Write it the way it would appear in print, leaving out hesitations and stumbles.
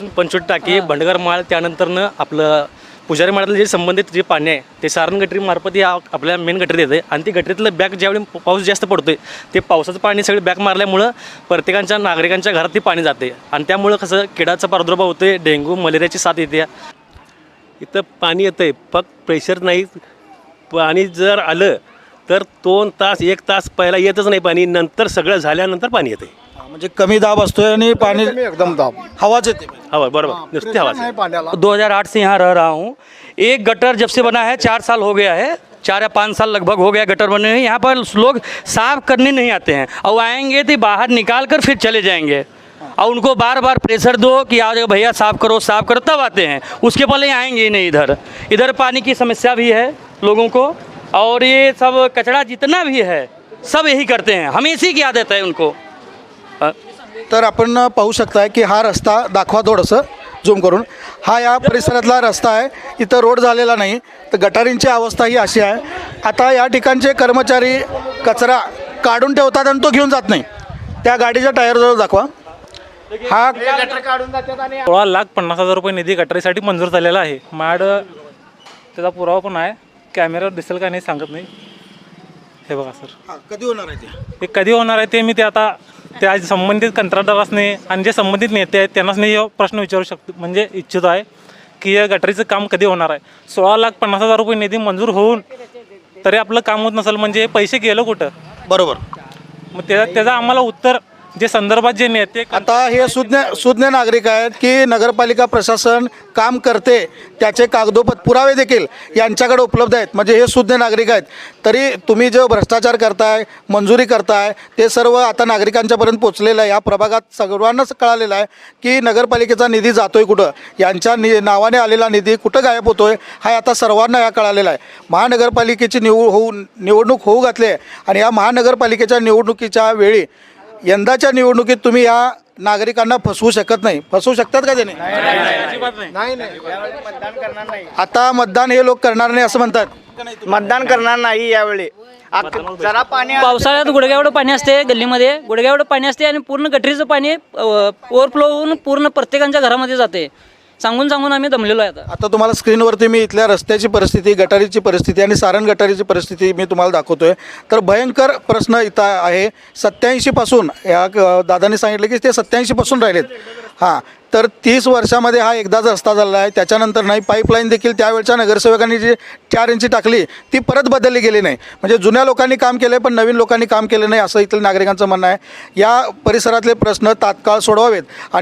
पंचवटी टाकी भंडगर माळ त्यानंतरनं आपलं पुजारी माळातलं जे संबंधित जे पाणी आहे ते सारण गटरीमार्फत या आपल्या मेन गटरीत येते आणि ती गटरीतलं बॅग ज्यावेळी पाऊस जास्त पडतोय ते पावसाचं पाणी सगळे बॅग मारल्यामुळं प्रत्येकाच्या नागरिकांच्या घरात ती पाणी जाते आणि त्यामुळं कसं किडाचा प्रादुर्भाव होतोय, डेंग्यू मलेरियाची साथ येते. इथं पाणी येतं आहे, फक्त प्रेशर नाही. पाणी जर आलं तर 2 तास 1 तास पहिला येतच नाही पाणी, नंतर सगळं झाल्यानंतर पाणी येते. म्हणजे कमी दाब असतोय आणि पाणी एकदम दाब हवाच येते. हवा बरोबर नुसती हवा. 2008 से यहाँ रह रहा हूँ. एक गटर जब से बना है 4 साल हो गया है, 4 या 5 साल लगभग हो गया गटर बने हुए. यहाँ पर लोग साफ करने नहीं आते हैं और आएंगे तो बाहर निकाल कर फिर चले जाएंगे और उनको बार बार प्रेशर दो कि आ जाओ भैया साफ करो तब आते हैं. उसके पहले आएंगे ही नहीं. इधर पानी की समस्या भी है लोगों को और ये सब कचरा जितना भी है सब यही करते हैं. हमेशा की आदत है उनको. तर आपण पाहू शकताय की हा रस्ता दाखवा थोडंसं झूम करून. हा या परिसरातला रस्ता आहे. इथं रोड झालेला नाही तर गटारींची अवस्था ही अशी आहे. आता या ठिकाणचे कर्मचारी कचरा काढून ठेवतात आणि तो घेऊन जात नाही. त्या गाडीच्या टायरजवळ दाखवा. हा 16,50,000 रुपये निधी गटारीसाठी मंजूर झालेला आहे. त्याचा पुरावा पण आहे. कॅमेऱ्यावर दिसेल का नाही सांगत नाही. हे बघा सर, कधी होणार आहे ते कधी होणार आहे ते मी ते आता त्या संबंधित कंत्राटदारासने आणि जे संबंधित नेते आहेत त्यांनाच नाही प्रश्न विचारू शकतो म्हणजे इच्छित आहे की या गटारीचं काम कधी होणार आहे. 16,50,000 रुपये निधी मंजूर होऊन तरी आपलं काम होत नसेल म्हणजे पैसे गेलं कुठं. बरोबर. मग त्याचा आम्हाला उत्तर जे संदर्भात जे नेते आता हे सुज्ञ नागरिक आहेत की नगरपालिका प्रशासन काम करते त्याचे पुरावे देखील यांच्याकडे उपलब्ध आहेत. म्हणजे हे सुज्ञ नागरिक आहेत. तरी तुम्ही जो भ्रष्टाचार करताय, मंजुरी करताय ते सर्व आता नागरिकांच्यापर्यंत पोचलेलं आहे. या प्रभागात सर्वांनाच कळालेलं आहे की नगरपालिकेचा निधी जातोय कुठं, यांच्या नावाने आलेला निधी कुठं गायब होतोय हा आता सर्वांना या कळालेला आहे. महानगरपालिकेची निवडणूक होऊ घातली आहे आणि या महानगरपालिकेच्या निवडणुकीच्या वेळी यंदाच्या निवडणुकीत तुम्ही या नागरिकांना फसवू शकत नाही. फसवू शकतात का त्याने? आता मतदान हे लोक करणार नाही असं म्हणतात. मतदान करणार नाही यावेळी. जरा पाणी पावसाळ्यात गुडघ्याएवढं पाणी असते, गल्लीमध्ये गुडघ्याएवढं पाणी असते आणि पूर्ण गटरीचं पाणी ओव्हरफ्लो होऊन पूर्ण प्रत्येकाच्या घरामध्ये जाते. सांगून आम्ही दमलेलो आहे. आता तुम्हाला स्क्रीनवरती मी इथल्या रस्त्याची परिस्थिती, गटारीची परिस्थिती आणि सारण गटारीची परिस्थिती मी तुम्हाला दाखवतोय. तर भयंकर प्रश्न इथं आहे. 87 पासून या दादांनी सांगितलं की ते 87 पासून राहिलेत. हां, तर 30 वर्षामध्ये हा एकदाच रस्ता झाला आहे. त्याच्यानंतर नाही. पाईपलाईन देखील त्यावेळच्या नगरसेवकांनी जी 4 इंची टाकली ती परत बदलली गेली नाही. म्हणजे जुन्या लोकांनी काम केलं पण नवीन लोकांनी काम केलं नाही असं इथलं नागरिकांचं म्हणणं आहे. या परिसरातले प्रश्न तात्काळ सोडवावेत आणि